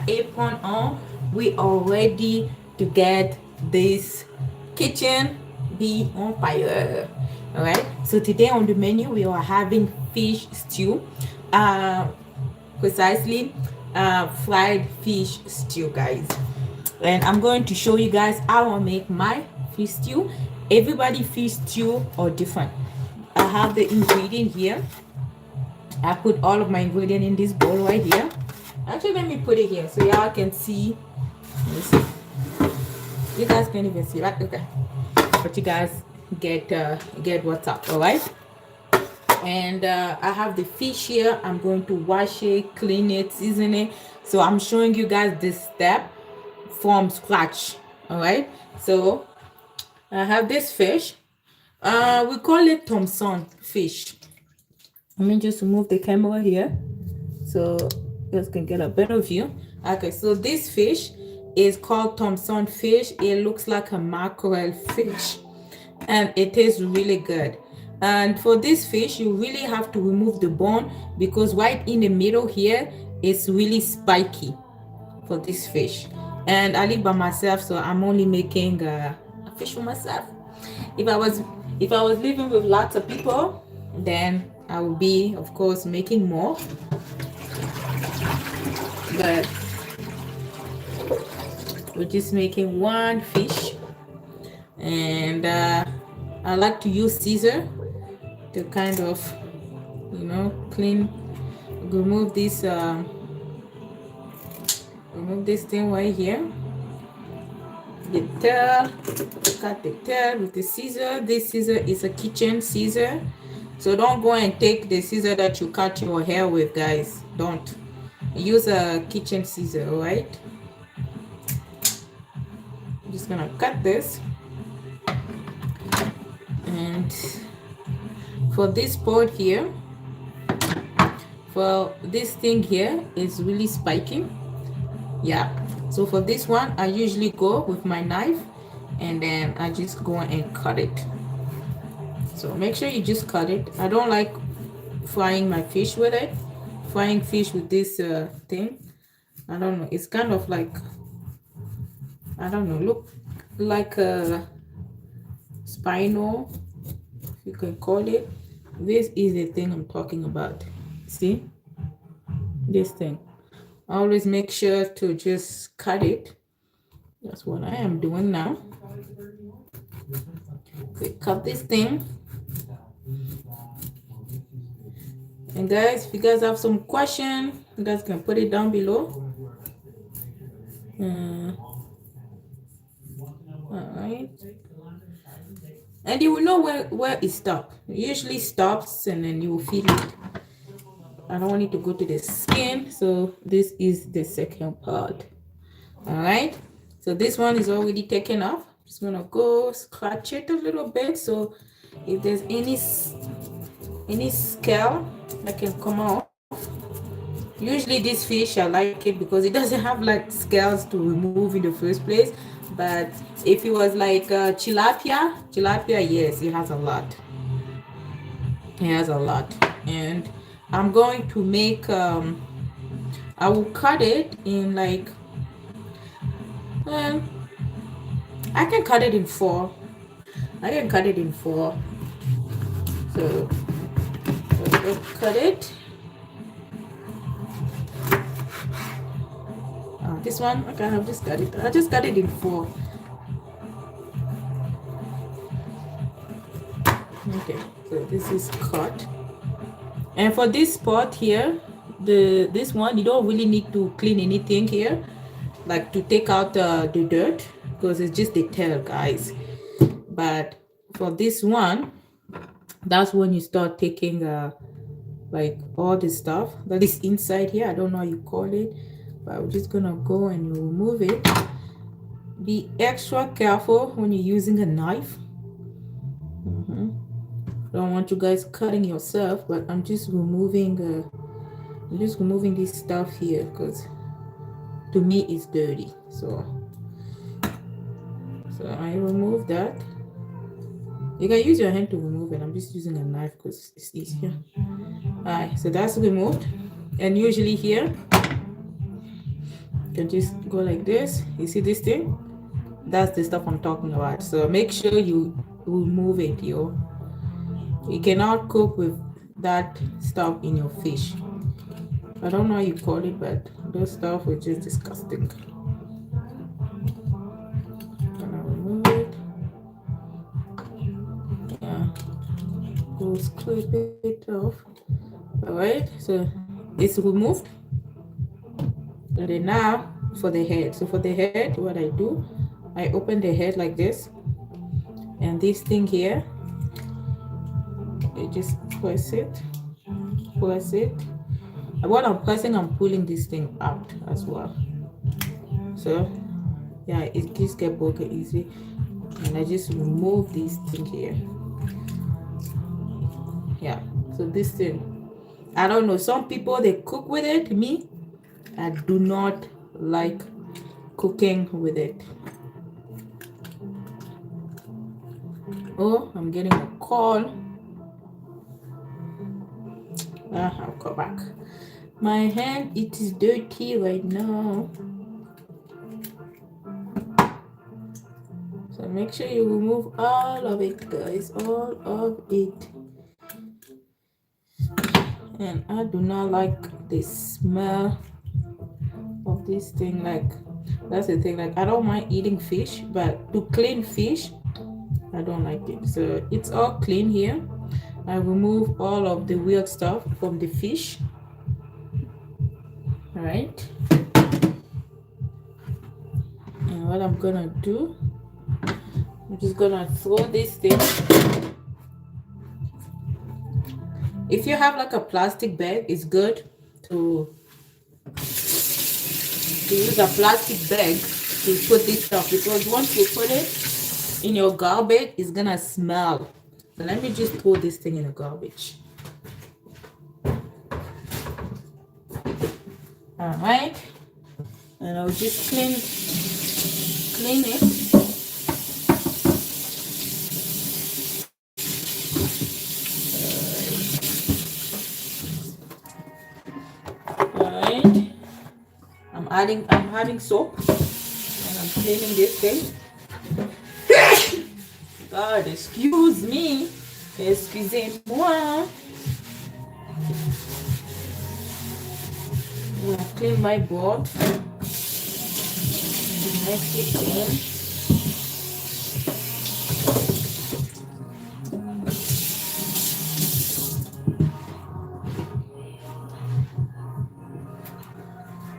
apron on. We are ready to get this kitchen be on fire. All right, so today on the menu we are having fish stew, precisely fried fish stew, guys. And I'm going to show you guys how I make my fish stew. Everybody fish stew are different. I have the ingredient here. I put all of my ingredient in this bowl right here. Actually, let me put it here so y'all can see. Let me see. You guys can't even see, right? Okay, but you guys get what's up. All right. And I have the fish here. I'm going to wash it, clean it, season it. So I'm showing you guys this step from scratch. All right, so I have this fish. We call it Thompson fish. Let me just move the camera here so you guys can get a better view. Okay, so this fish is called Thompson fish. It looks like a mackerel fish and it tastes really good. And for this fish, you really have to remove the bone because right in the middle here it's really spiky for this fish. And I live by myself, so I'm only making a fish for myself. If I was living with lots of people, then I would be, of course, making more. But we're just making one fish, and I like to use scissor to kind of, clean, remove this thing right here. The tail, cut the tail with the scissor. This scissor is a kitchen scissor, so don't go and take the scissor that you cut your hair with, guys. Don't use a kitchen scissor. All right, I'm just gonna cut this. And for this part here, well, this thing here is really spiky. Yeah, so for this one I usually go with my knife and then I just go and cut it. So make sure you just cut it. I don't like frying my fish with it. Frying fish with this thing, I don't know, it's kind of like, I don't know, look like a spinal, if you can call it. This is the thing I'm talking about. See this thing, always make sure to just cut it. That's what I am doing now. We cut this thing. And guys, if you guys have some question, you guys can put it down below. All right, and you will know where it stops. It usually stops and then you will feel it. I don't want it to go to the skin, so this is the second part. All right, so this one is already taken off. Just gonna go scratch it a little bit, so if there's any scale that can come off. Usually this fish, I like it because it doesn't have like scales to remove in the first place. But if it was like tilapia, yes, it has a lot. It has a lot. And I'm going to make, I will cut it in like, I can cut it in four. So let's cut it. This one, okay, I've just got it. I just got it in four. Okay, so this is cut. And for this part here, this one, you don't really need to clean anything here, like to take out the dirt, because it's just the tail, guys. But for this one, that's when you start taking like all the stuff that is inside here. I don't know how you call it, but I'm just gonna go and remove it. Be extra careful when you're using a knife. Don't want you guys cutting yourself, but I'm just removing this stuff here because to me it's dirty. So I remove that. You can use your hand to remove it. I'm just using a knife because it's easier. Alright, so that's removed. And usually here You just go like this. You see this thing? That's the stuff I'm talking about. So make sure you remove it, yo. You cannot cook with that stuff in your fish. I don't know how you call it, but those stuff is just disgusting. Gonna remove it. Yeah, go clip it off. All right, so it's removed. And then now for the head. So for the head, what I do, I open the head like this, and this thing here, I just press it. And while I'm pressing, I'm pulling this thing out as well. So yeah, it just get broken easy. And I just remove this thing here. Yeah, so this thing, I don't know, some people they cook with it. Me, I do not like cooking with it. Oh, I'm getting a call. I'll go back. My hand, it is dirty right now. So make sure you remove all of it, guys, all of it. And I do not like the smell of this thing. Like, that's the thing, like I don't mind eating fish, but to clean fish, I don't like it. So it's all clean here. I remove all of the weird stuff from the fish. All right, and what I'm gonna do, I'm just gonna throw this thing. If you have like a plastic bag, it's good to use a plastic bag to put this stuff, because once you put it in your garbage, it's gonna smell. So let me just throw this thing in the garbage. All right, and I'll just clean it. All right, I'm having soap and I'm cleaning this thing. God, excuse me. Excusez-moi. I'm gonna clean my board. Next it clean.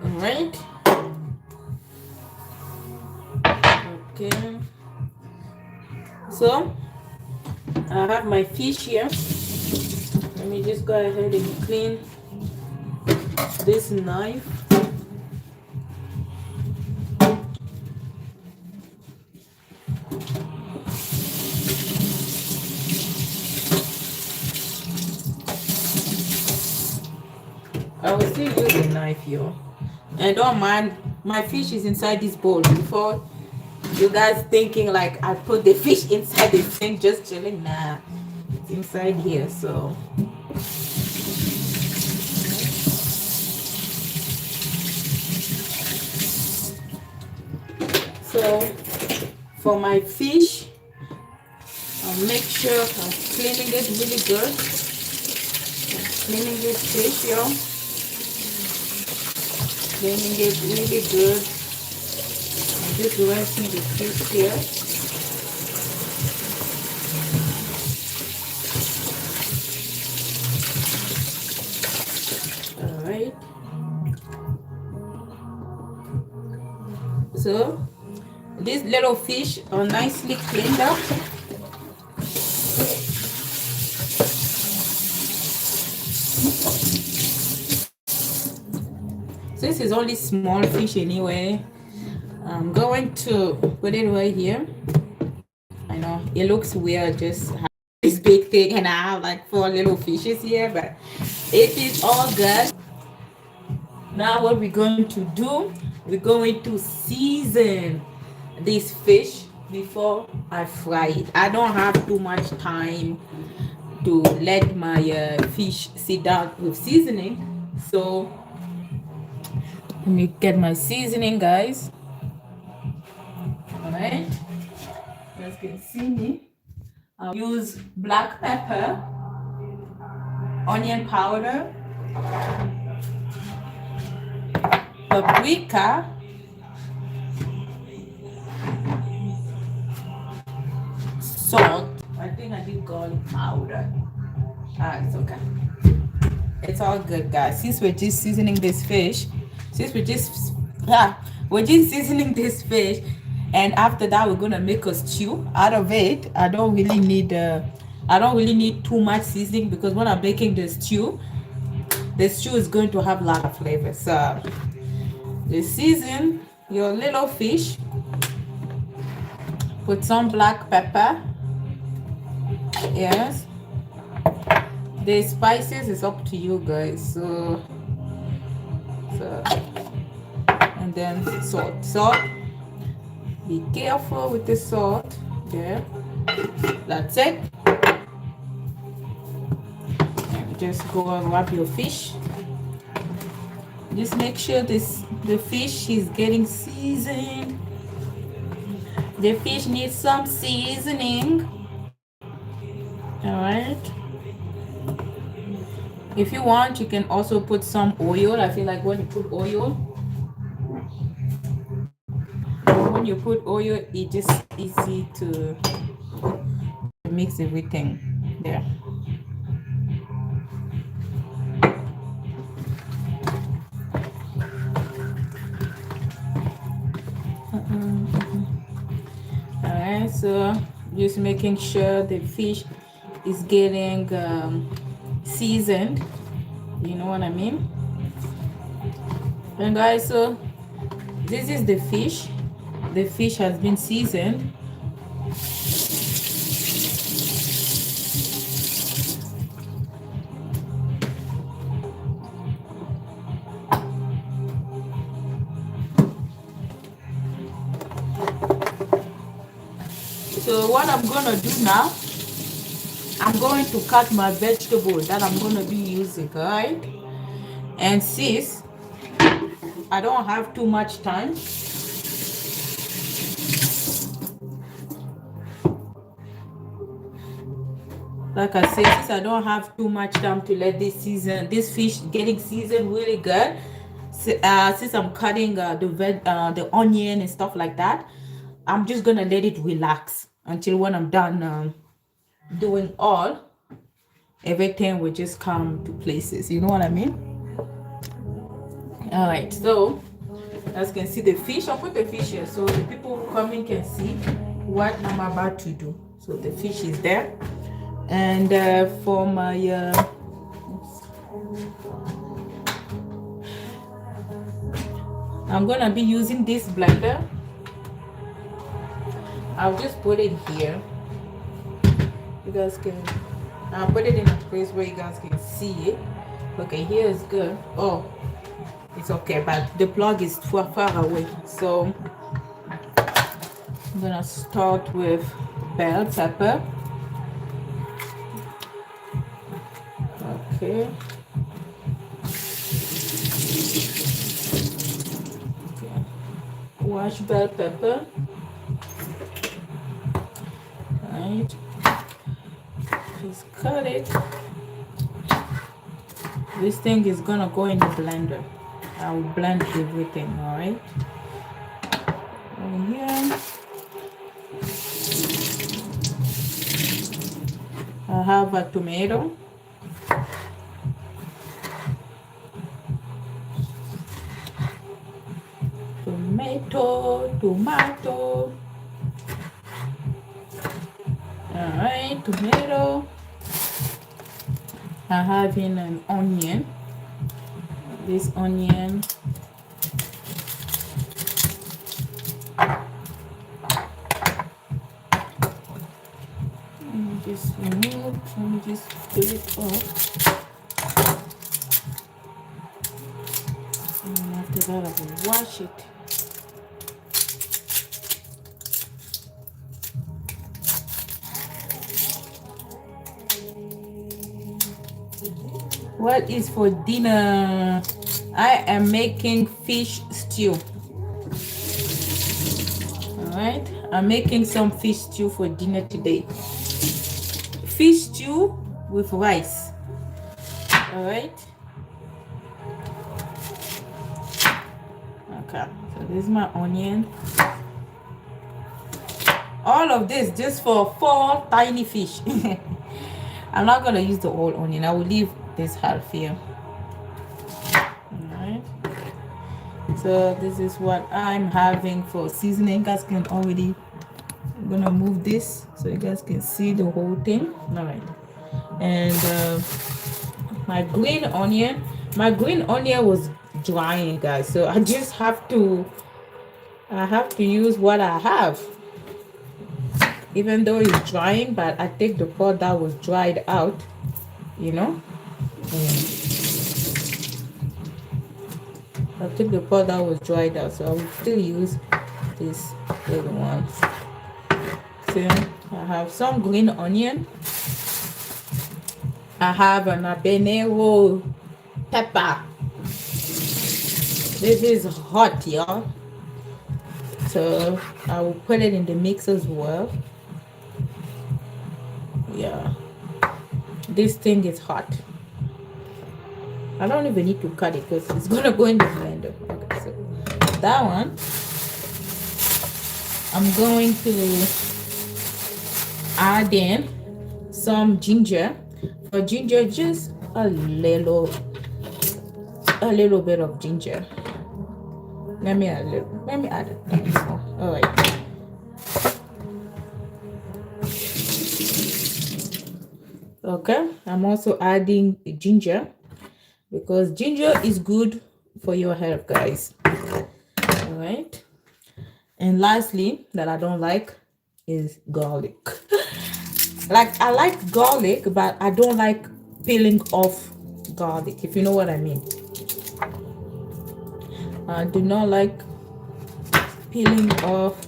All right. Okay. So I have my fish here. Let me just go ahead and clean this knife. I will still use a knife here. And don't mind, my fish is inside this bowl. Before you guys thinking like I put the fish inside the thing just chilling, nah, it's inside here. So for my fish, I'll make sure I'm cleaning it really good. I'm cleaning this fish here. Cleaning it really good. I'm just rinsing the fish here. All right. So these little fish are nicely cleaned up. This is only small fish anyway. I'm going to put it right here. I know it looks weird just have this big thing and I have like 4 little fishes here, but it is all good. Now what we're going to do, we're going to season this fish before I fry it. I don't have too much time to let my fish sit down with seasoning, so Let me get my seasoning, guys. All right, you guys can see me. I'll use black pepper, onion powder, paprika, salt. I think I did garlic powder. It's okay. It's all good, guys. Since we're just seasoning this fish, since we're just we're just seasoning this fish, and after that we're gonna make a stew out of it. I don't really need too much seasoning, because when I'm making the stew is going to have a lot of flavor. So just season your little fish, put some black pepper. Yes, the spices is up to you guys. So and then salt, be careful with the salt. There, that's it. And just go and wrap your fish. Just make sure the fish is getting seasoned. The fish needs some seasoning. All right, if you want, you can also put some oil. I feel like when you put oil, it's just easy to mix everything there. All right, so just making sure the fish is getting seasoned, you know what I mean. And guys, so this is the fish has been seasoned. So what I'm gonna do now, I'm going to cut my vegetable that I'm gonna be using, right? And since I don't have too much time, like I said, since I don't have too much time to let this fish getting seasoned really good, since I'm cutting the onion and stuff like that, I'm just gonna let it relax until when I'm done doing everything will just come to places, you know what I mean. All right, so as you can see the fish, I'll put the fish here so the people who come in can see what I'm about to do. So the fish is there, and for my I'm gonna be using this blender. I'll just put it here. You guys can I'll put it in a place where you guys can see it. Okay, here is good. Oh, it's okay, but the plug is far away. So I'm gonna start with bell pepper. Okay. Wash bell pepper. Right. Just cut it. This thing is gonna go in the blender. I will blend everything, all right? Over here, I have a tomato. Tomato. All right, tomato. I have in an onion. This onion. Let me just put it off. And after that, I will wash it. What is for dinner? I am making fish stew. All right, I'm making some fish stew for dinner today. Fish stew with rice. All right. Okay, so this is my onion. All of this just for 4 tiny fish. I'm not gonna use the whole onion. I will leave this half here. Alright. So this is what I'm having for seasoning. You guys can already, I'm gonna move this so you guys can see the whole thing. Alright. And my green onion. My green onion was drying, guys. So I just have to use what I have. Even though it's drying, but I take the part that was dried out, you know. I took the part that was dried out, so I will still use this little one. So I have some green onion. I have an habanero pepper. This is hot, y'all. So I will put it in the mix as well. Yeah, this thing is hot. I don't even need to cut it because it's gonna go in the blender. Okay, so that one I'm going to add in some ginger. For ginger, just a little bit of ginger. Let me add it. All right. Okay, I'm also adding ginger because ginger is good for your health, guys. All right. And lastly, that I don't like is garlic. Like, I like garlic, but I don't like peeling off garlic, if you know what I mean. I do not like peeling off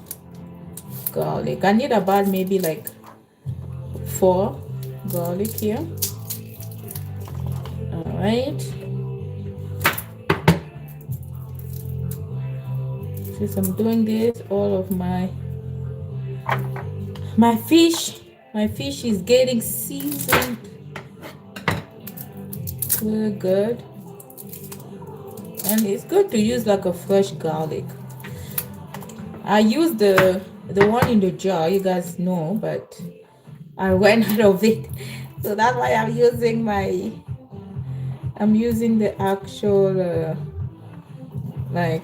garlic. I need about maybe like 4 garlic here. All right. Since I'm doing this, all of my fish is getting seasoned really good, and it's good to use like a fresh garlic. I use the one in the jar, you guys know, but I ran out of it, so that's why I'm using the actual like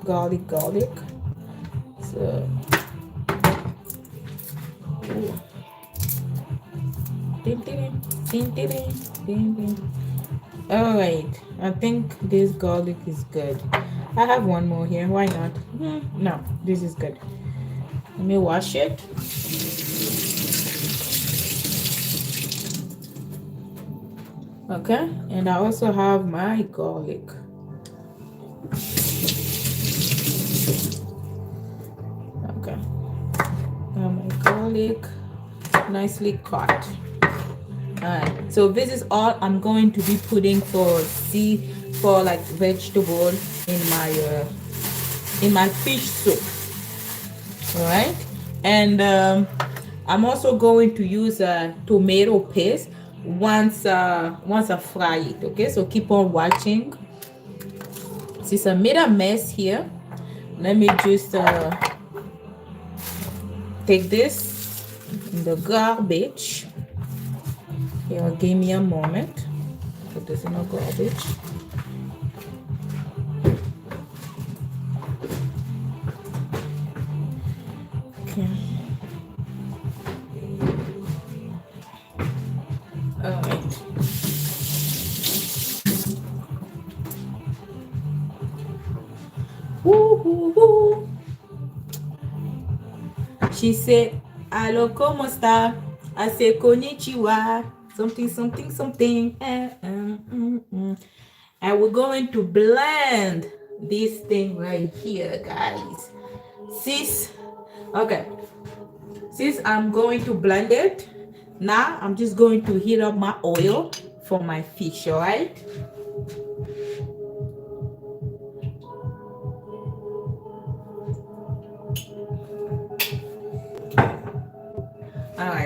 garlic. So all right, I think this garlic is good. I have one more here, why not? No, this is good. Let me wash it. Okay, and I also have my garlic. Okay, now my garlic nicely cut. Alright, so this is all I'm going to be putting for like vegetable in my fish soup. All right, and I'm also going to use a tomato paste once I fry it. Okay, so keep on watching. Since I made a mess here, let me just take this in the garbage. Here, give me a moment. Put this in the garbage. Okay. All right. Woo, woo, woo. She said, "Hello, ¿cómo está?" I said, "Konnichiwa." Something. And we're going to blend this thing right here, guys. Okay. Since I'm going to blend it, now I'm just going to heat up my oil for my fish, all right?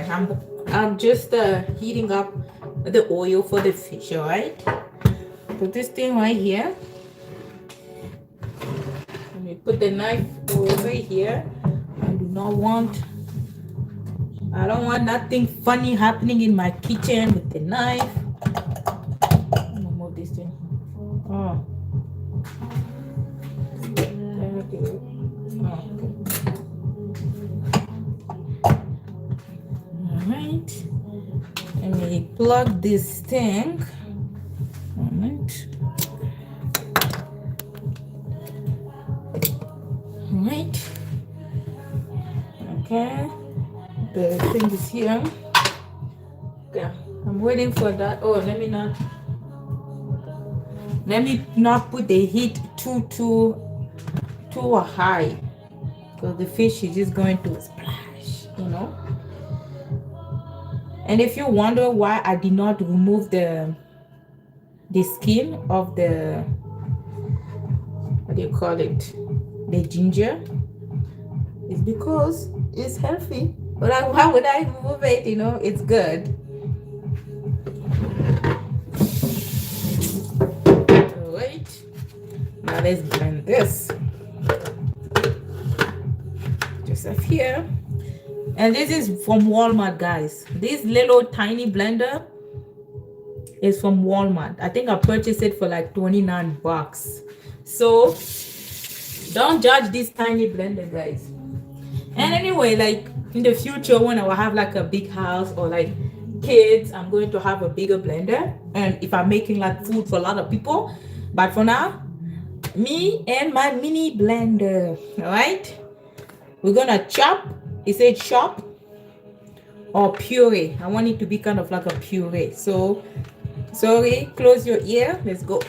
I'm just heating up the oil for the fish. All right, put this thing right here. Let me put the knife over here. I don't want nothing funny happening in my kitchen with the knife. I'm gonna move this thing. Oh. Okay. Alright. Let me plug this thing. Alright. Alright. Okay. The thing is here. Okay. I'm waiting for that. Oh, let me not put the heat too high, because the fish is just going to splash, you know. And if you wonder why I did not remove the skin of the, what do you call it, the ginger, it's because it's healthy. But why would I remove it? You know, it's good. Alright, now let's blend this just up here. And this is from Walmart, guys. This little tiny blender is from Walmart. I think I purchased it for like 29 bucks. So don't judge this tiny blender, guys. And anyway, like in the future, when I will have like a big house or like kids, I'm going to have a bigger blender. And if I'm making like food for a lot of people, but for now, me and my mini blender. All right, we're gonna chop. It said chop or puree. I want it to be kind of like a puree. So sorry, close your ear. Let's go.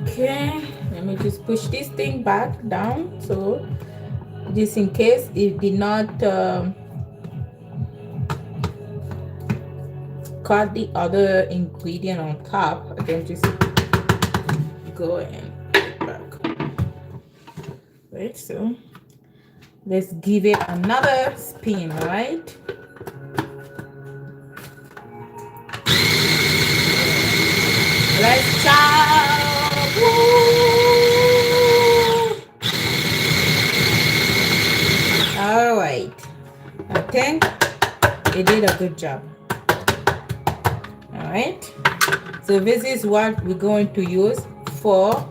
Okay, let me just push this thing back down, so just in case it did not cut the other ingredient on top, I can just go and put it back. Right, so let's give it another spin. All right, let's chop. All right, I think it did a good job. All right, so this is what we're going to use for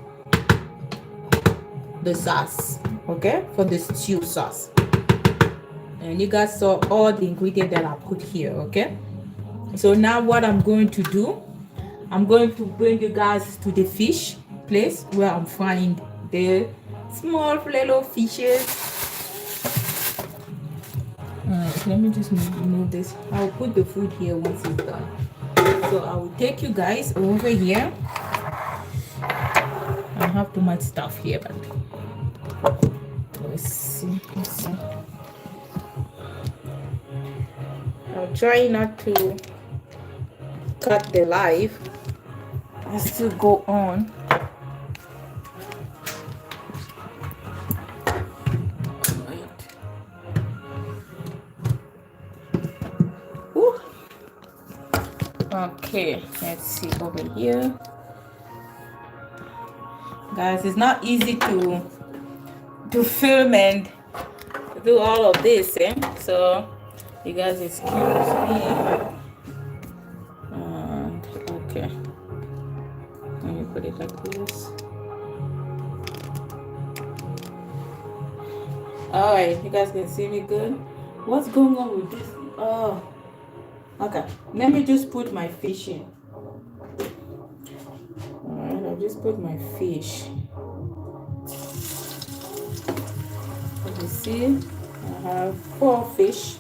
the sauce, okay, for the stew sauce. And you guys saw all the ingredients that I put here, okay? So now what I'm going to do, I'm going to bring you guys to the fish place where I'm frying the small little fishes. Alright, let me just move this. I'll put the food here once it's done. So I will take you guys over here. I have too much stuff here, but let's see. I'll try not to cut the live. I still go on. Okay, let's see over here, guys. It's not easy to film and do all of this, so you guys excuse me. And okay, let me put it like this. All right, you guys can see me good. What's going on with this? Oh, okay, let me just put my fish in. All right, I'll just put my fish. As you see, I have 4 fish.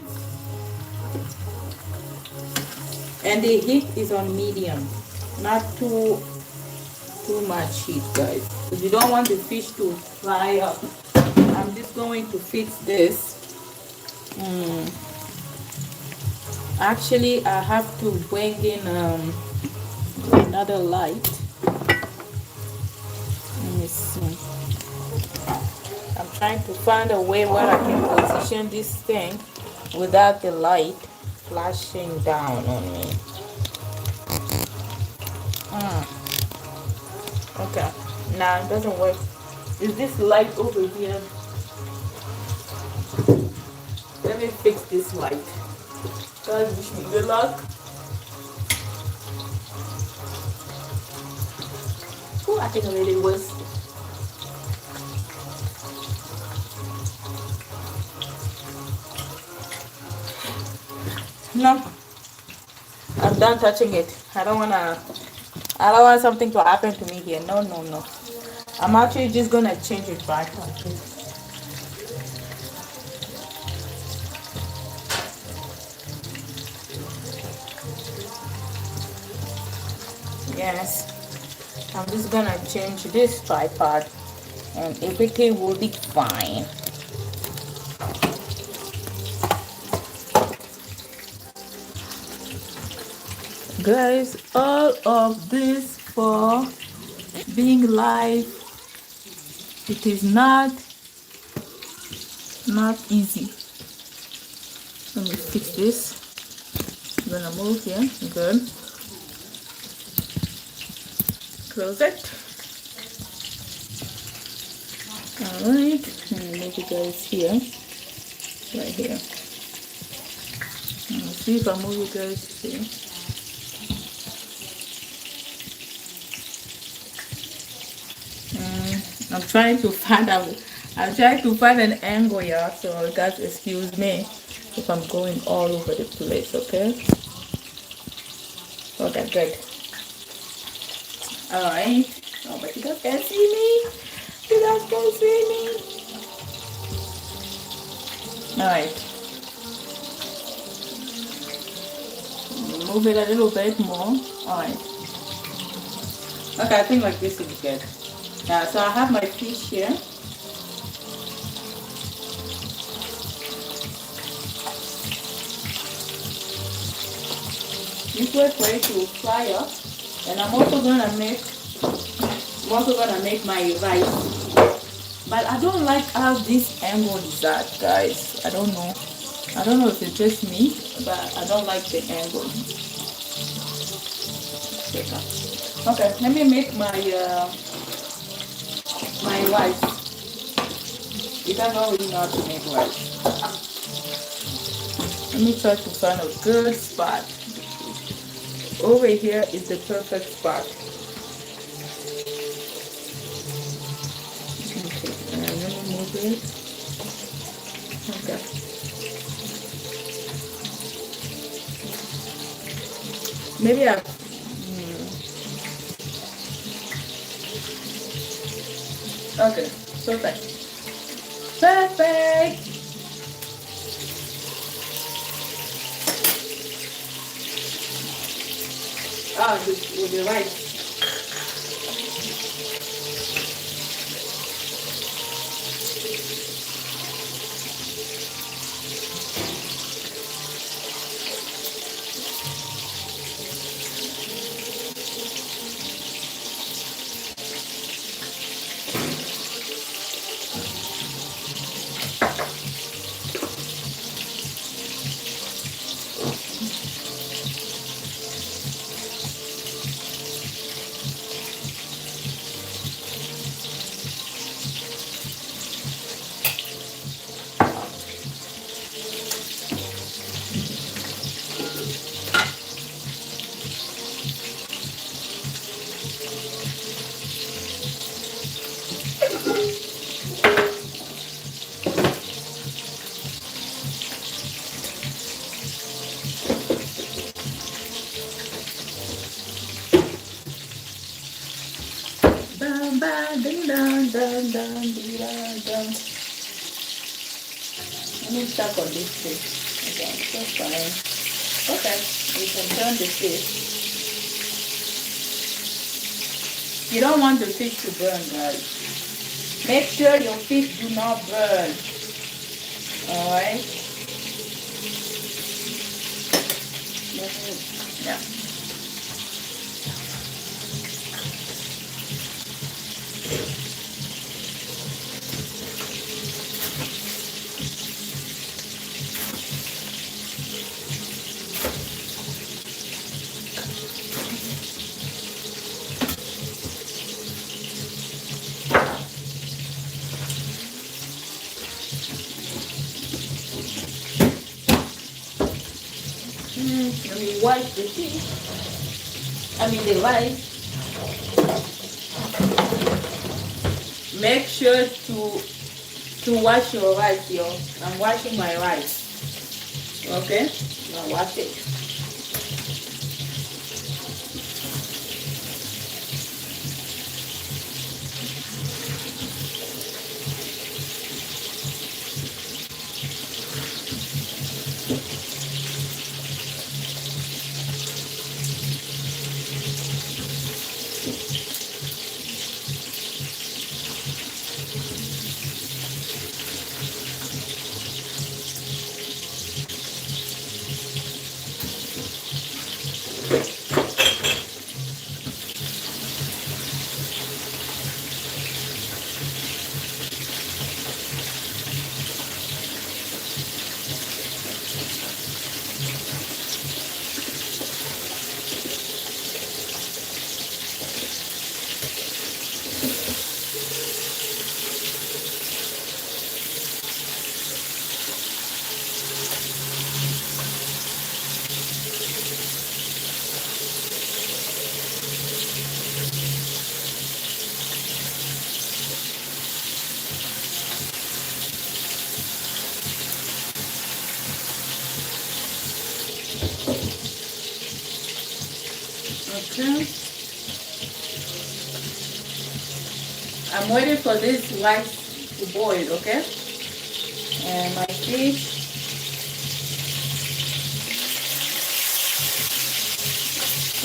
And the heat is on medium, not too much heat, guys, because you don't want the fish to fry up. I'm just going to fix this. Actually, I have to bring in another light. Let me see. I'm trying to find a way where I can position this thing without the light flashing down on me. Okay, nah, it doesn't work. Is this light over here? Let me fix this light. Guys, wish me good luck. Oh, I think I really was. No, I'm done touching it. I don't want something to happen to me here. No, no, no. I'm actually just gonna change it back. Yes, I'm just gonna change this tripod and everything will be fine. Guys, all of this for being live, it is not easy. Let me fix this. I'm gonna move here. Good. Close it. Alright, let me move you guys here. Right here. Let's see if I move you guys here. I'm trying to find an angle here, so guys, excuse me if I'm going all over the place, okay? Okay, good. Alright. Oh, but you guys can see me. You guys can see me. Alright. Move it a little bit more. Alright. Okay, I think like this is good. Yeah, so I have my fish here. Just wait for it to fry up. And I'm also gonna make my rice. But I don't like how this angle is at, guys. I don't know if it's just me, but I don't like the angle. Okay, let me make my rice. You guys already know how to make rice. Let me try to find a good spot. Over here is the perfect spot. Okay, let me move it. Okay. Maybe okay, perfect. Perfect! Oh, with the rice. Dun, dun, dun, dun. Let me stuck on this thing. Okay, that's fine. Okay, we can turn the fish. You don't want the fish to burn, guys. Make sure your fish do not burn. Alright? Yeah. Let me wash the fish. I mean the rice. Make sure to wash your rice, yo. I'm washing my rice. Okay? Now wash it. Okay. I'm waiting for this rice to boil, okay? And my fish.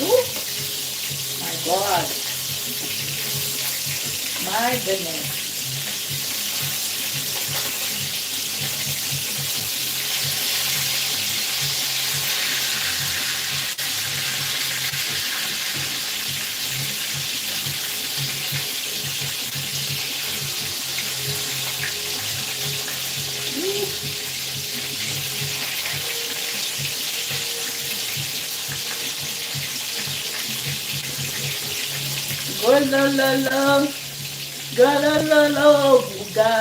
Ooh, my God. My goodness. Golololo, golololo, booga,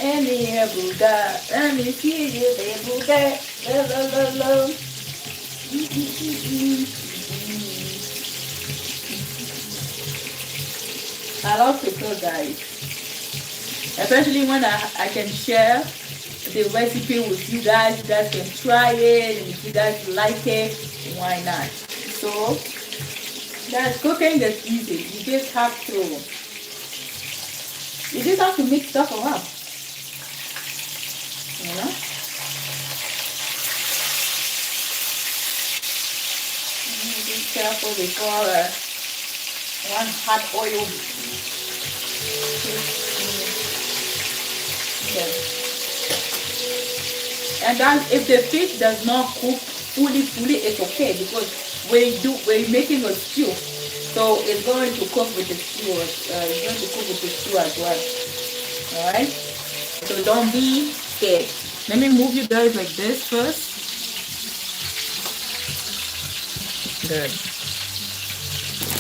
and here booga, let me see you there booga, golololo. I love to cook, guys, especially when I can share the recipe with you guys. You guys can try it, and if you guys like it, why not? So guys, cooking is easy. You just have to mix stuff around. You know? Be careful before one hot oil. Okay. And then if the fish does not cook fully, it's okay, because we're making a stew, so it's going to cook with the stew. It's going to cook with the stew as well. All right. So don't be scared. Let me move you guys like this first. Good.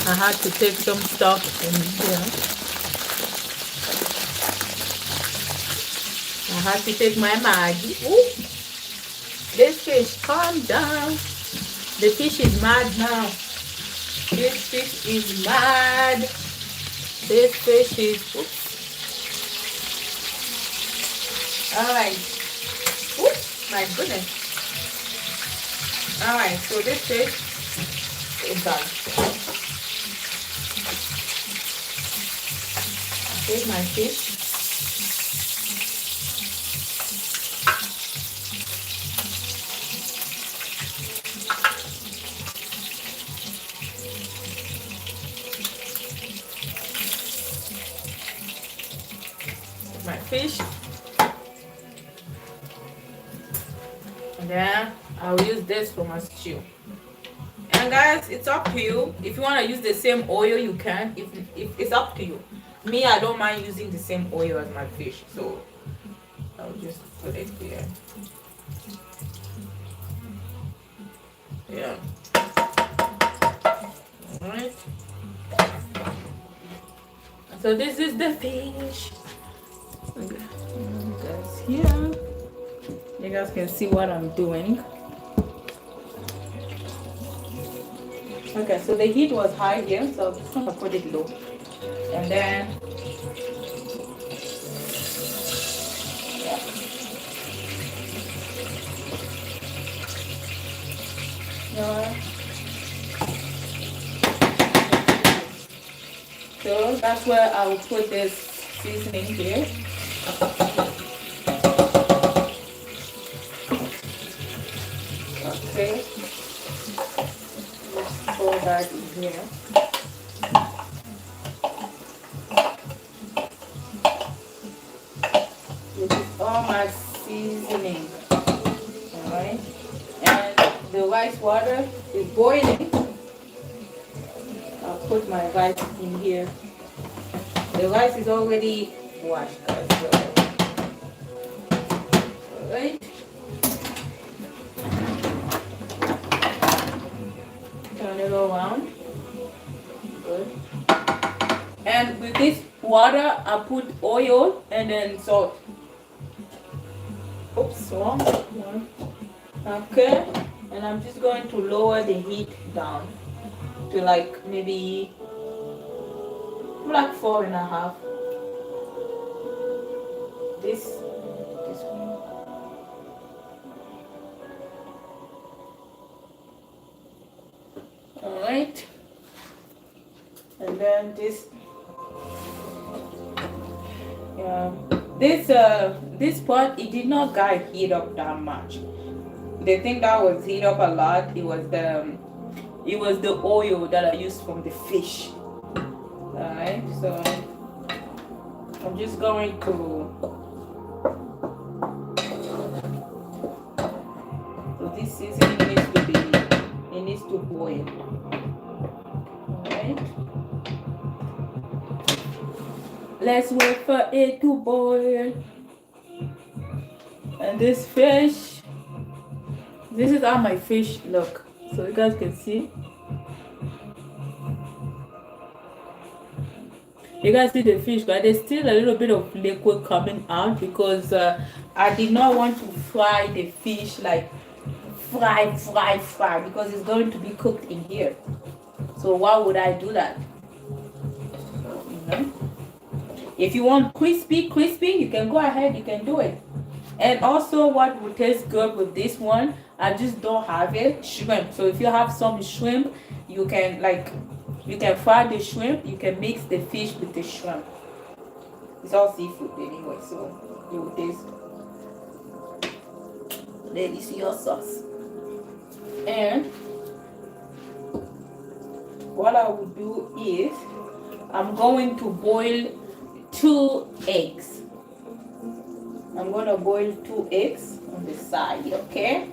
I had to take some stuff in here. I had to take my Maggie. Ooh. This fish, calm down. The fish is mad now. This fish is mad. This fish is... Oops. Alright. Oops, my goodness. Alright, so this fish is done. Take my fish. fish. And then I'll use this for my stew. And guys, it's up to you. If you want to use the same oil, you can. If it's up to you. Me, I don't mind using the same oil as my fish, so I'll just put it here. Yeah. Alright. So this is the fish. Guys, here. You guys can see what I'm doing. Okay, so the heat was high here, so I'm just gonna put it low. And then so that's where I will put this seasoning here. Okay, just pour that in here. This is all my seasoning. Alright, and the rice water is boiling. I'll put my rice in here. The rice is already washed, guys. Alright. Turn it around. Good. And with this water, I put oil and then salt. Oops, wrong one. Okay. And I'm just going to lower the heat down to like maybe like 4.5. This one. All right, and then this. This pot, it did not get heat up that much. The thing that was heat up a lot, it was the oil that I used from the fish. Alright, so I'm just going to, so this seasoning needs to boil. Alright, let's wait for it to boil. And this fish, this is how my fish look, so you guys can see. You guys see the fish, but there's still a little bit of liquid coming out because I did not want to fry the fish like fry because it's going to be cooked in here. So why would I do that? If you want crispy, you can go ahead, you can do it. And also what would taste good with this one, I just don't have it, shrimp. So if you have some shrimp, you can fry the shrimp, you can mix the fish with the shrimp. It's all seafood anyway, so it will taste delicious sauce. And what I will do is I'm going to boil 2 eggs. I'm gonna boil 2 eggs on the side, okay?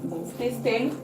Move this thing.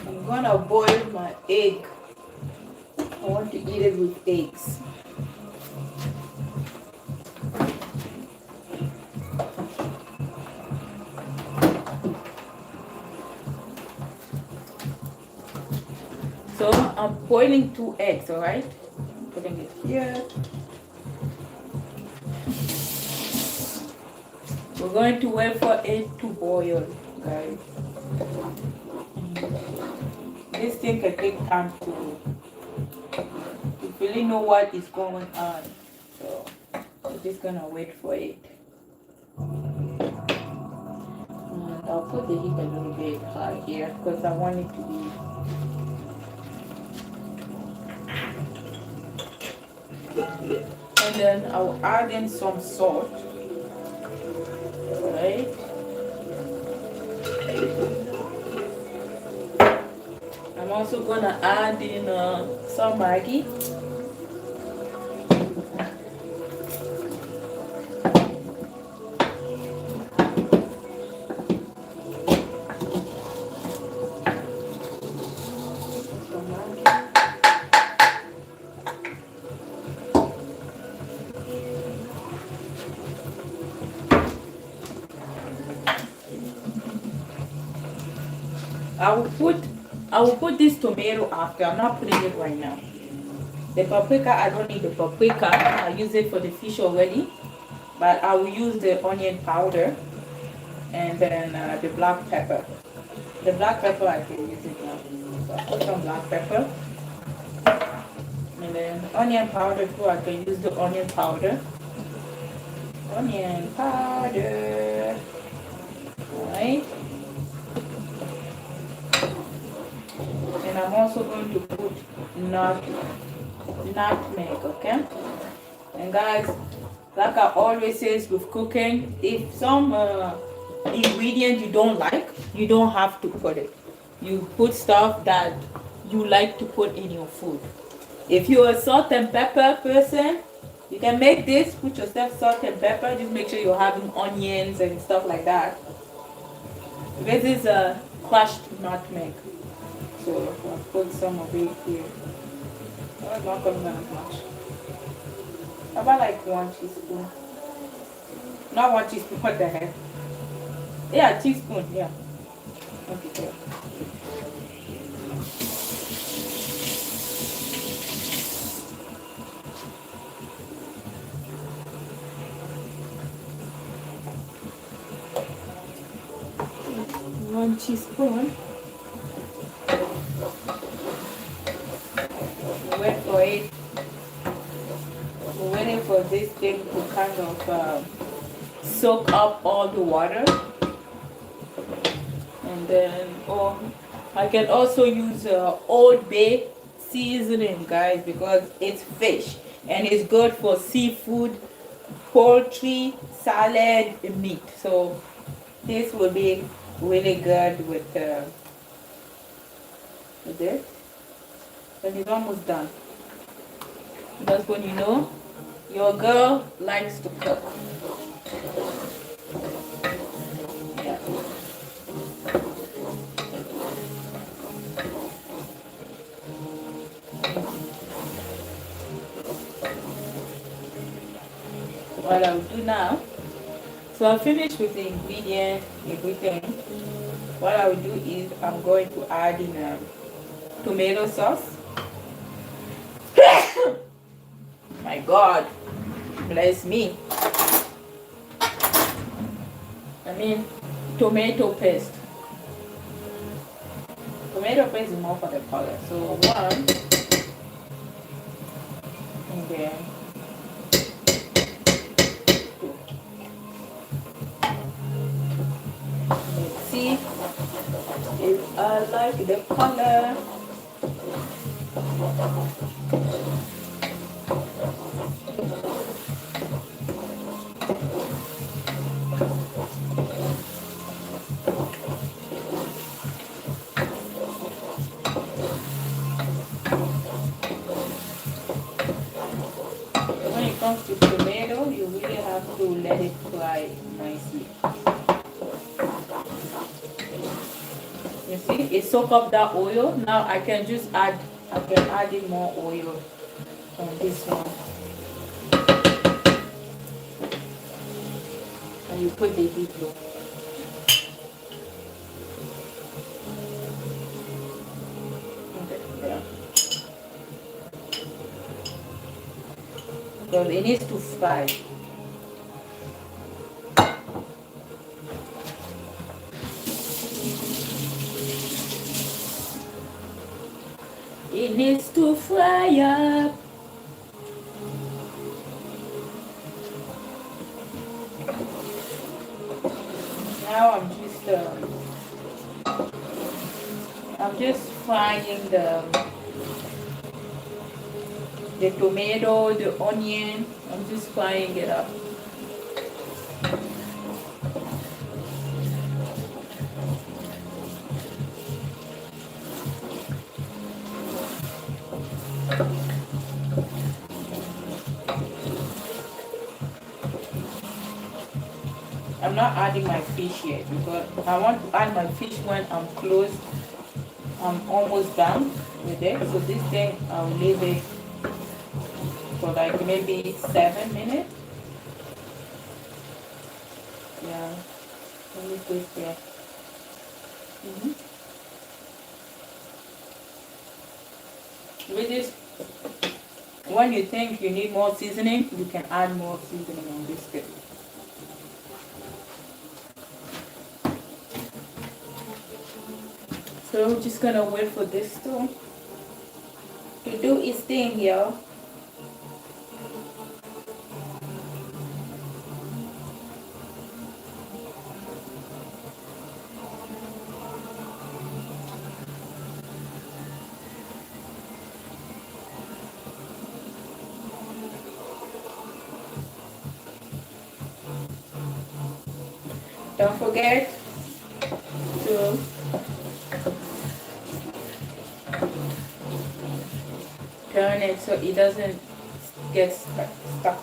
I'm gonna boil my egg. I want to eat it with eggs. So I'm boiling 2 eggs, alright? Putting it here. We're going to wait for it to boil. guys. This thing can take time to really know what is going on. So we're just gonna wait for it. And I'll put the heat a little bit high here because I want it to be and then I'll add in some salt. Right? I'm also gonna add in some Maggi. I will put this tomato after. I'm not putting it right now. The paprika, I don't need the paprika. I use it for the fish already. But I will use the onion powder and then the black pepper. The black pepper I can use it now. So I put some black pepper. And then onion powder too, I can use the onion powder. Onion powder. Alright. And I'm also going to put nutmeg, okay? And guys, like I always say with cooking, if some ingredient you don't like, you don't have to put it. You put stuff that you like to put in your food. If you're a salt and pepper person, you can make this, put yourself salt and pepper, just make sure you're having onions and stuff like that. This is a crushed nutmeg. So I'll put some of it here. Oh, not going that much. How about like 1 teaspoon? Not 1 teaspoon, what the heck? Yeah, teaspoon, yeah. Okay, good. One teaspoon. Wait for it. We're waiting for this thing to kind of soak up all the water. And then, I can also use Old Bay seasoning, guys, because it's fish and it's good for seafood, poultry, salad, and meat. So this will be really good with this. And it's almost done. That's when you know your girl likes to cook. Yeah. What I'll do now, so I'll finish with the ingredient, everything. What I will do is I'm going to add in tomato sauce. My God, bless me. I mean, tomato paste. Tomato paste is more for the color. So 1, and then 2. Let's see if I like the color. When it comes to tomato, you really have to let it fry nicely. You see, it soaks up that oil. Now I can add in more oil on this one. And you put the heat low. Okay, yeah. So it needs to fry. It needs to fry up. Now I'm just frying the tomato, the onion. I'm just frying it up. I'm not adding my fish yet because I want to add my fish when I'm close. I'm almost done with it. So this thing I'll leave it for like maybe 7 minutes. Yeah, let me put here. With this, when you think you need more seasoning, you can add more seasoning on this thing. So we're just gonna wait for this to do its thing, y'all. Don't forget to turn it so it doesn't get stuck.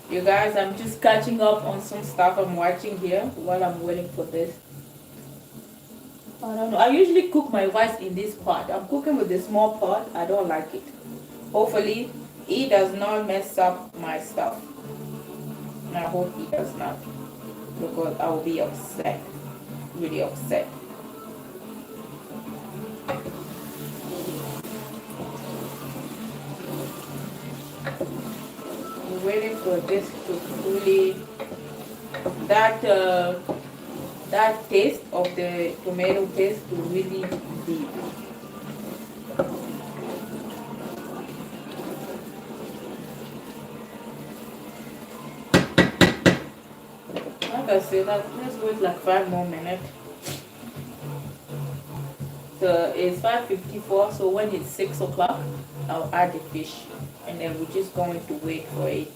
You guys, I'm just catching up on some stuff I'm watching here while I'm waiting for this. I don't know. I usually cook my rice in this pot. I'm cooking with the small pot. I don't like it. Hopefully, it does not mess up my stuff. And I hope it does not. Because I will be upset. Really upset. I'm waiting for this to really that taste of the tomato paste to really be. Like I said, let's wait like 5 more minutes. So it's 5:54, so when it's 6 o'clock, I'll add the fish. And then we're just going to wait for it.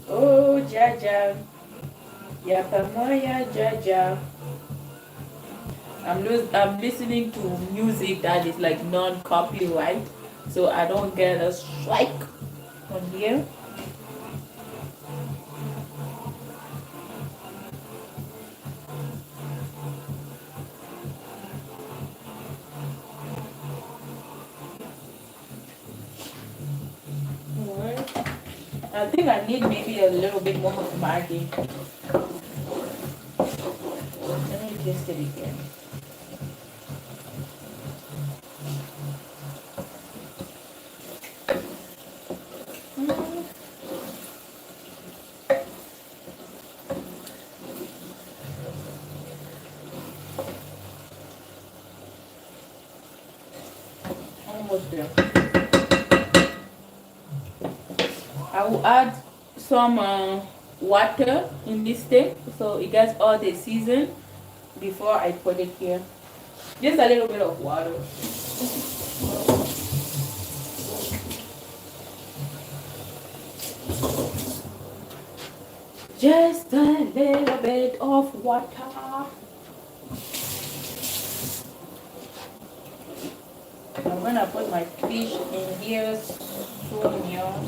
Oh, Jaja. Yapamoya Jaja. I'm listening to music that is like non-copyright, so I don't get a strike on here. Alright. I think I need maybe a little bit more of Maggi. Let me taste it again. Almost there. I will add some water in this thing so it gets all the season before I put it here. Just a little bit of water. Just a little bit of water. I'm gonna put my fish in here soon, y'all.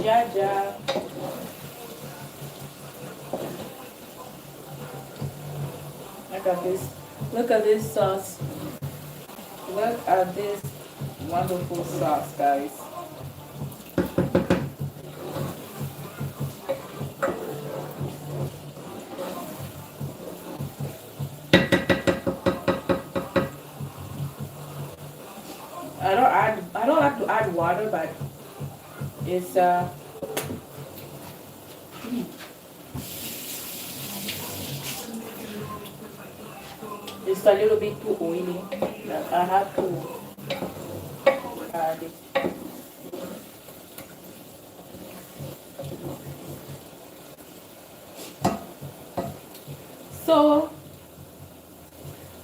Jaja. Look at this. Look at this sauce. Look at this wonderful sauce, guys. I don't like to add water, but it's it's a little bit too oily. But I have to add it. So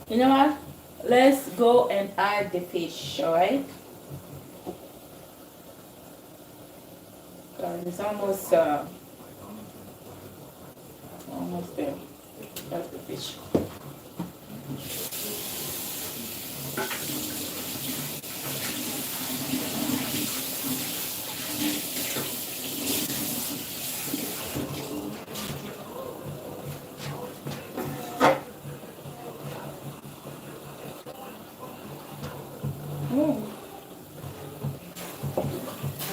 you know what? Let's go and add the fish, alright? It's almost there. That's the fish.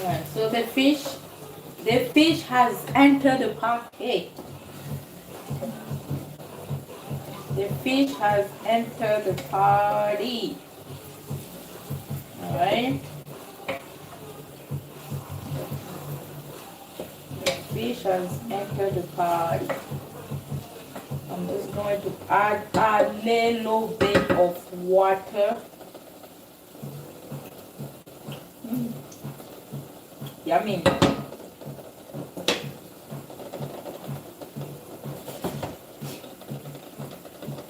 Alright, so the fish has entered the party. The fish has entered the party. Alright. The fish has entered the party. I'm just going to add a little bit of water. Yummy.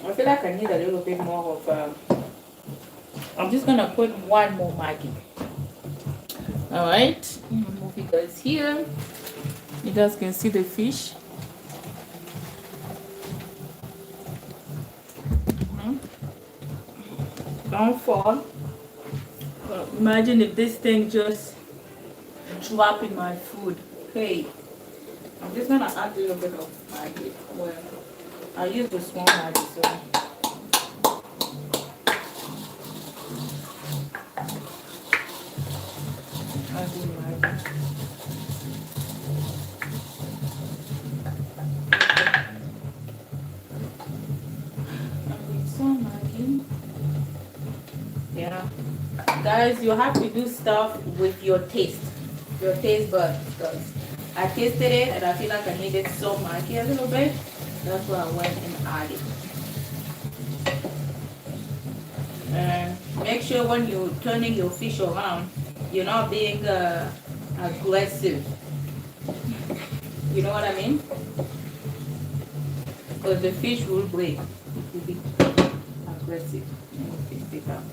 I feel like I need a little bit more of I'm just gonna put one more Maggi. Alright, move you guys here. You guys can see the fish. Don't fall. Imagine if this thing just drop in my food. Hey, I'm just gonna add a little bit of Maggi. Well, I use the small Maggi, so I'll do Maggi. Some Maggi. Yeah, guys, you have to do stuff with your taste buds. Because I tasted it and I feel like I needed some Maggi a little bit. That's why I went and added. And make sure when you're turning your fish around, you're not being aggressive. You know what I mean? Because the fish will break if you be aggressive. Okay, stick out.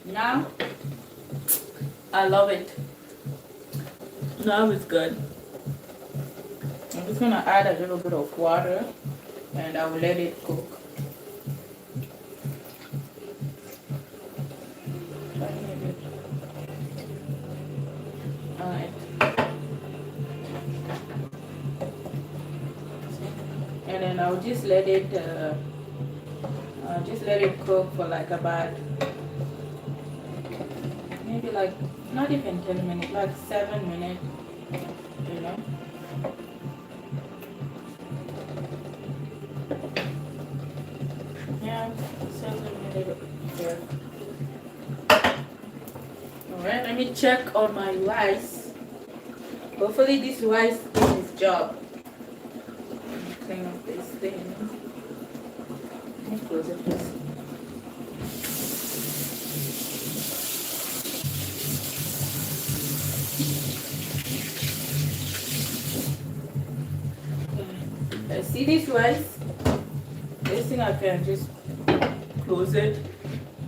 Now, I love it. Now it's good. I'm just gonna add a little bit of water and I will let it cook. Alright. And then I'll just let it cook for like about maybe like not even 10 minutes, like 7 minutes, you know. Yeah, 7 minutes. Yeah. Alright, let me check on my rice. Hopefully this rice does its job. Clean up this thing. Let me close it first. See this rice? This thing I can just close it.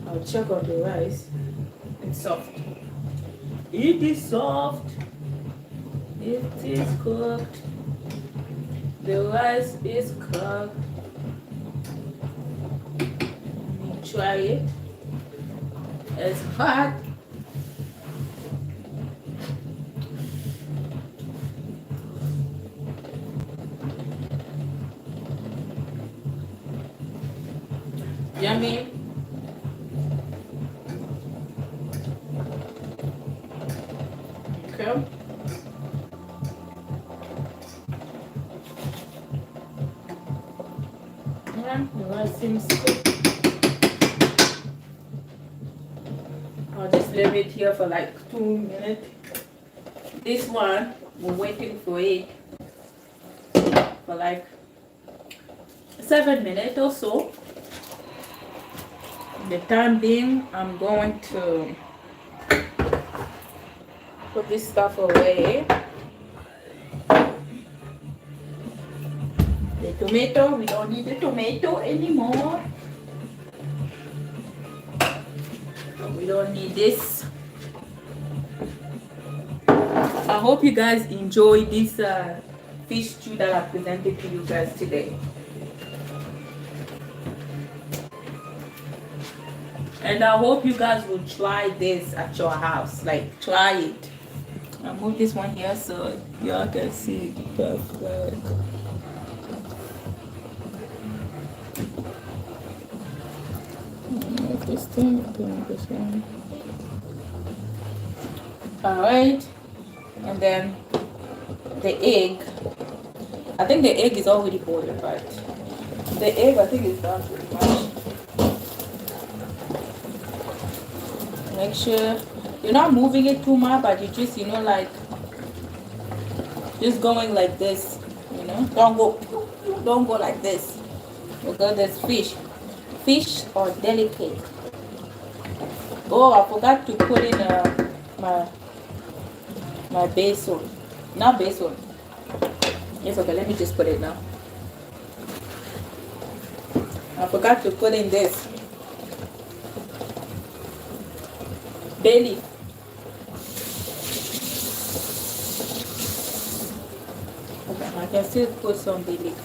I'll check on the rice. It's soft. It is soft. It is cooked. The rice is cooked. Let me try it. It's hot. Yummy. Okay. Yeah, the rice seems good. I'll just leave it here for like 2 minutes. This one, we're waiting for it for like 7 minutes or so. The time being, I'm going to put this stuff away. The tomato, we don't need the tomato anymore. We don't need this. I hope you guys enjoy this fish stew that I presented to you guys today. And I hope you guys will try this at your house. Like, try it. I'll move this one here so y'all can see it perfect. Make this thing, this one. Alright. And then the egg. I think the egg is already boiled, but the egg I think is done pretty much. Make sure you're not moving it too much, but you just, you know, like just going like this, you know. Don't go like this, because there's fish are delicate. Oh, I forgot to put in my basil. Not basil. It's okay, let me just put it now. I forgot to put in this bay leaf. Okay, I can still put some bay leaf.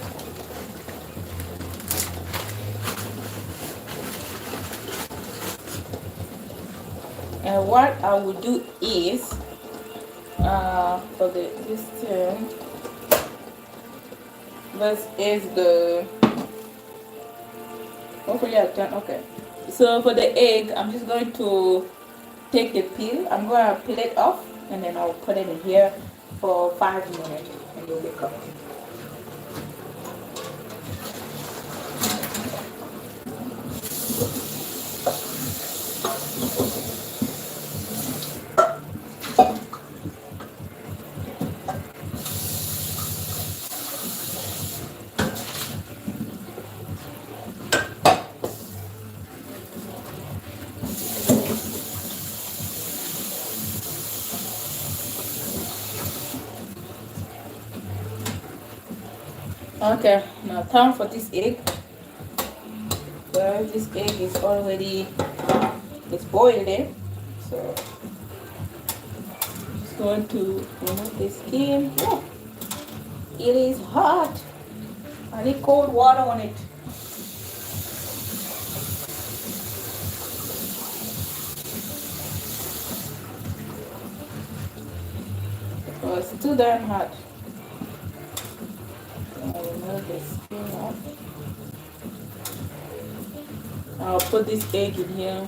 And what I will do is for this thing, this is the, hopefully I can, okay. So for the egg, I'm just going to take the peel. I'm going to peel it off, and then I'll put it in here for 5 minutes, and you'll be cooked. Okay, now time for this egg. Well, this egg is already, it's boiled in, so I'm just going to remove the skin. Oh, it is hot. I need cold water on it. Oh, it's too damn hot. Remove the skin off. I'll put this egg in here.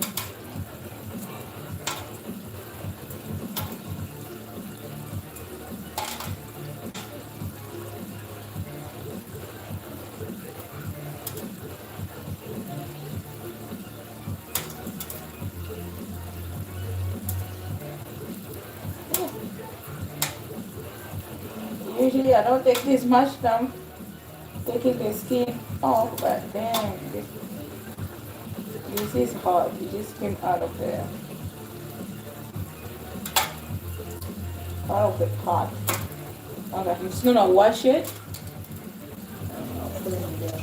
Usually I don't take this much time taking the skin off, but damn, this is hard. It just came out of there, out of the pot. Okay, I'm just gonna wash it. And I'll put it in there.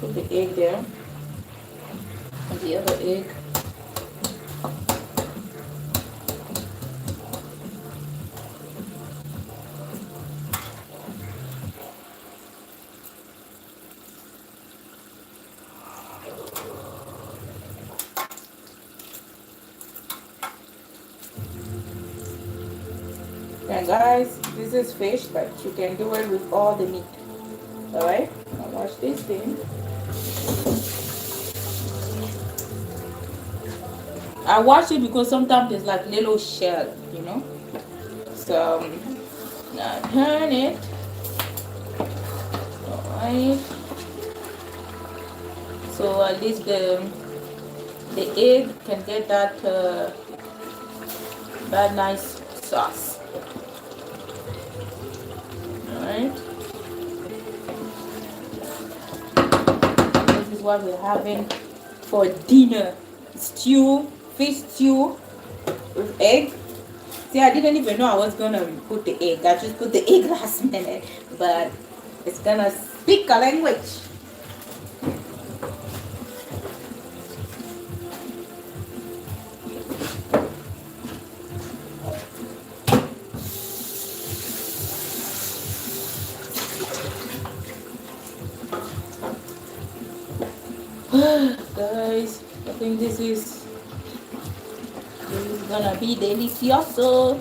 Put the egg there, and the other egg. And guys, This is fish, but you can do it with all the meat. Alright, now wash this thing. I wash it because sometimes there's like little shell, you know. So now turn it. Alright. So at least the egg can get that that nice sauce. Alright. This is what we're having for dinner. Stew, fish stew with egg. See, I didn't even know I was gonna put the egg. I just put the egg last minute, but it's gonna speak a language. Guys, I think this is gonna be delicioso.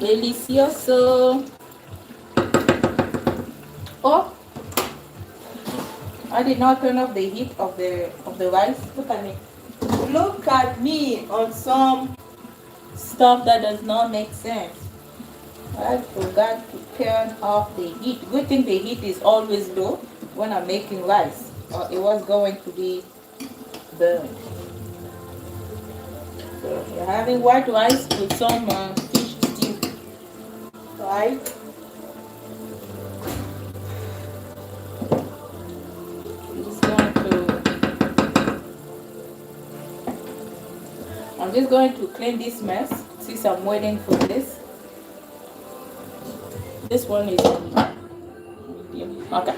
Delicioso. Oh, I did not turn off the heat of the rice. Look at me. Look at me on some stuff that does not make sense. I forgot to turn off the heat. Good thing the heat is always low when I'm making rice, or it was going to be burned. So we're having white rice with some fish stew. Right? I'm just going to clean this mess since I'm waiting for this. This one is medium. Okay.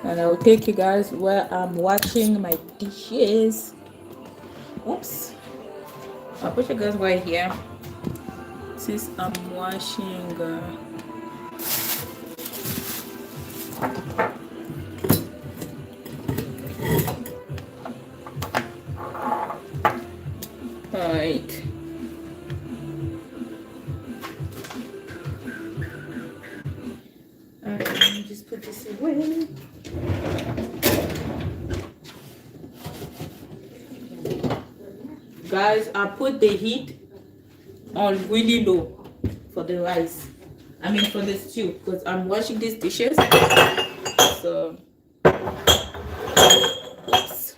And I will take you guys where I'm washing my dishes. Oops. I'll put you guys right here since I'm washing. Alright. Alright, let me just put this away. Guys, I put the heat on really low for the rice. I mean for the stew, because I'm washing these dishes. So oops.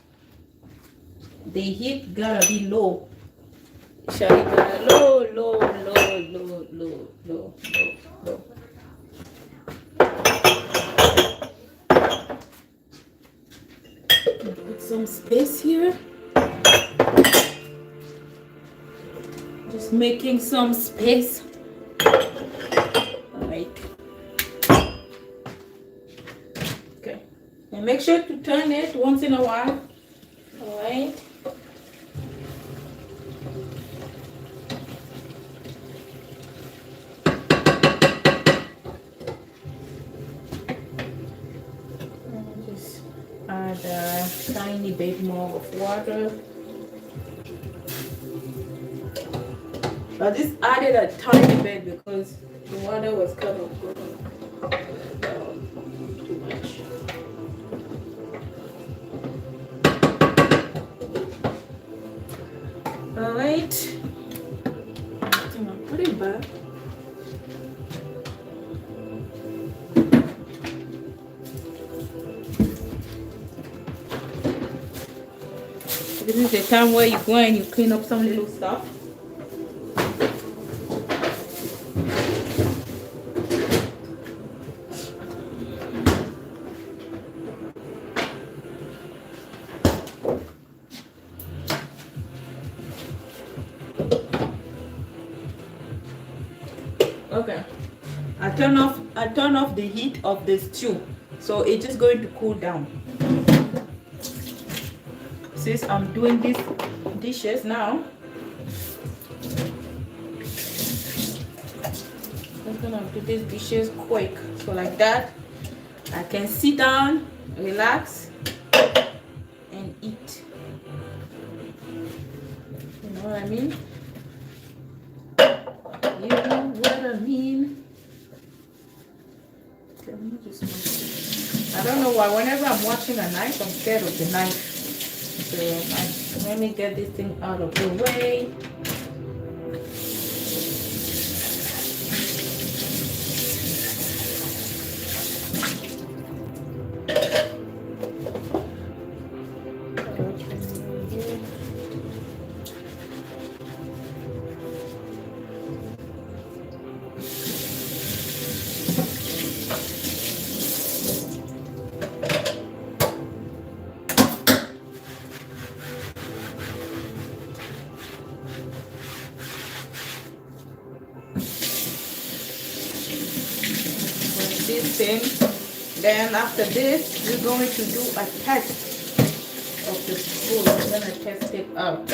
The heat gotta be low. Shall it gotta low. Put some space here. Just making some space. Alright. Okay. And make sure to turn it once in a while. Alright. Just add a tiny bit more of water. I just added a tiny bit because the water was kind of good. Too much. Alright. I'm gonna put it back. This is the time where you go and you clean up some little stuff. Okay, I turn off the heat of the stew, so it's just going to cool down. Since I'm doing these dishes now, I'm gonna do these dishes quick, so like that I can sit down, relax, and eat. You know what I mean? You know what I don't know why. Whenever I'm watching a knife, I'm scared of the knife. So let me get this thing out of the way. This thing. Then after this, we're going to do a test of the spool. I'm gonna test it out.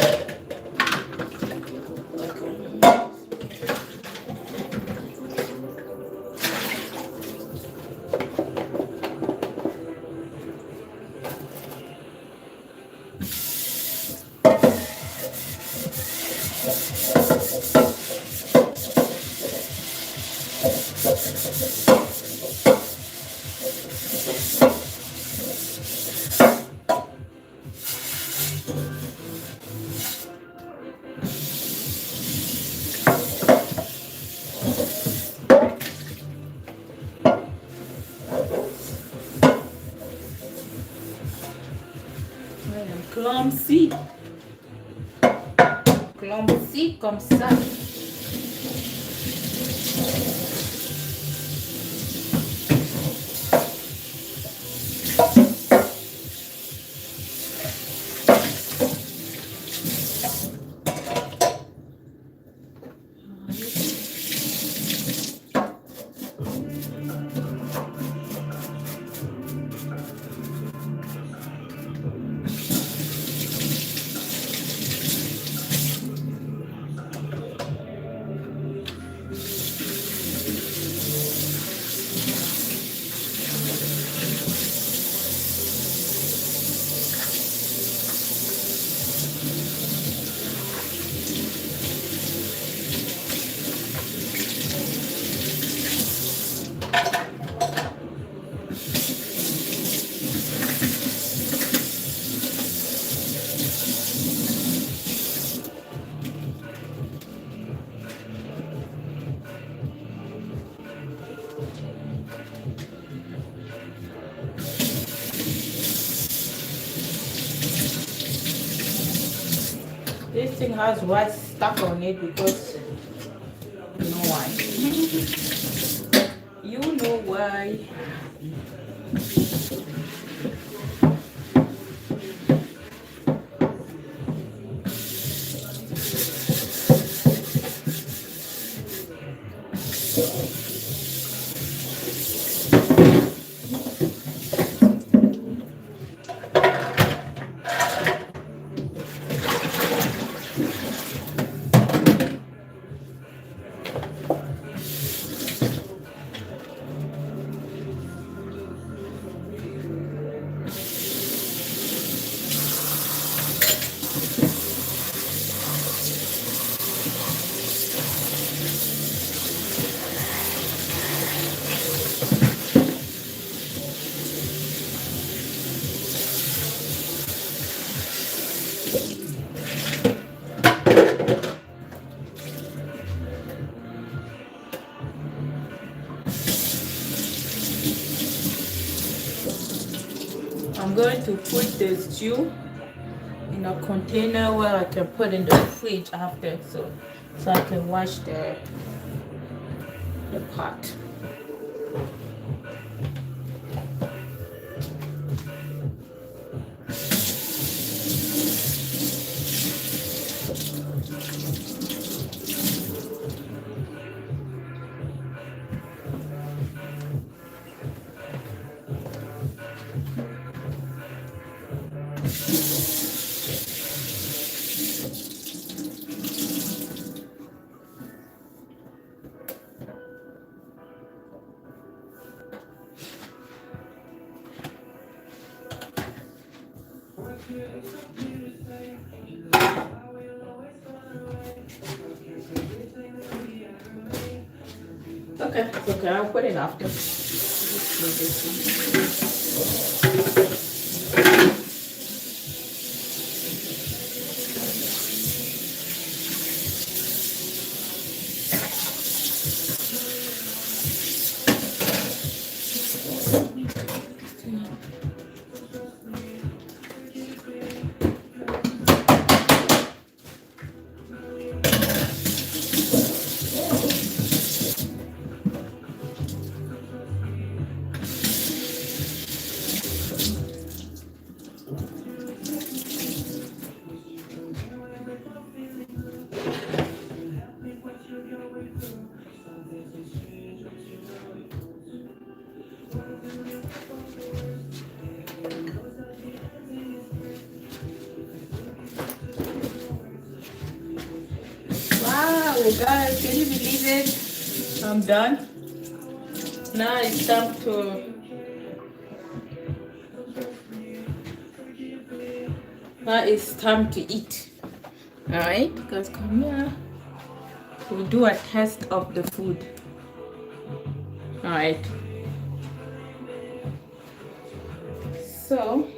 Clumsy. Clumsy comme ça. This thing has white stuck on it because you know why. You know why. I'm going to put the stew in a container where I can put in the fridge after, so I can wash the pot. Okay, I'll put it after. Wow, guys, can you believe it? I'm done. Now it's time to eat. Alright, guys, come here. We'll do a test of the food. Alright. So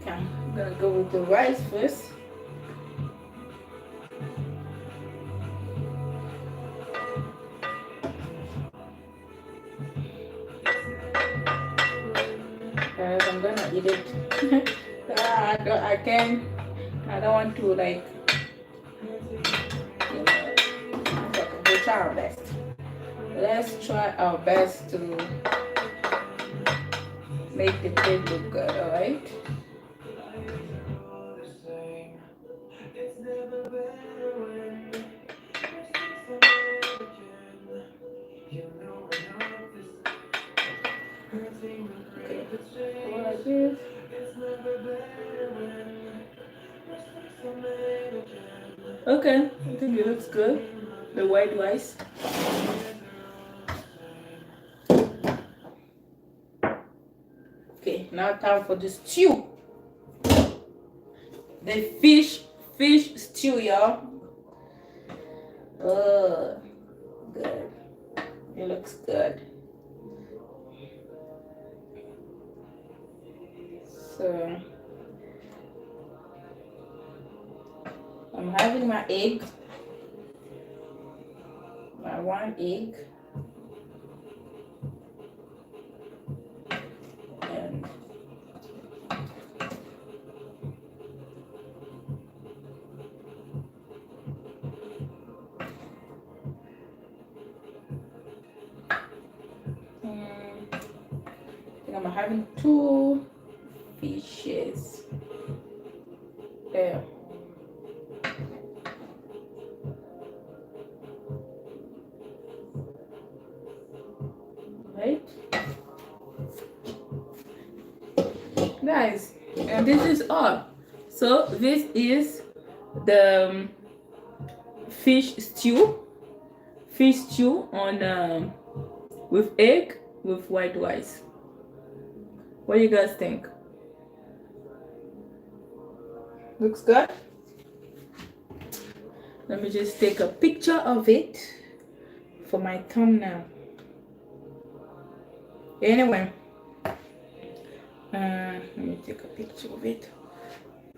I'm gonna go with the rice first. Guys, I'm gonna eat it. I don't want to, like, we'll try our best. Let's try our best to make the plate look good, alright? Okay, I think it looks good. The white rice. Okay, now time for the stew. The fish stew, y'all. Good. It looks good. So I'm having my egg, my one egg, and I'm having 2 fishes there. Right, guys, and this is all. So this is the fish stew on with egg with white rice. What do you guys think? Looks good. Let me just take a picture of it for my thumbnail. Anyway, let me take a picture of it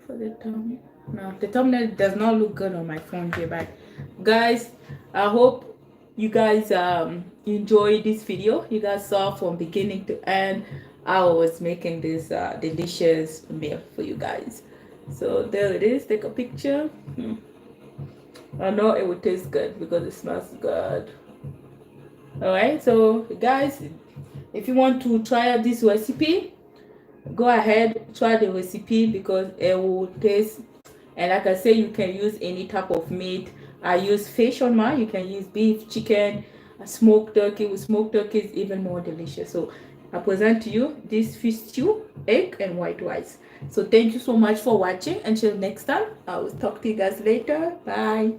for the thumbnail. No, the thumbnail does not look good on my phone here, but guys, I hope you guys enjoyed this video. You guys saw from beginning to end I was making this delicious meal for you guys. So there it is. Take a picture. I know it will taste good because it smells good. Alright, so guys, if you want to try out this recipe, go ahead, try the recipe because it will taste. And like I say, you can use any type of meat. I use fish on mine. You can use beef, chicken, smoked turkey. With smoked turkey is even more delicious. So I present to you this fish stew, egg and white rice. So thank you so much for watching. Until next time, I will talk to you guys later. Bye.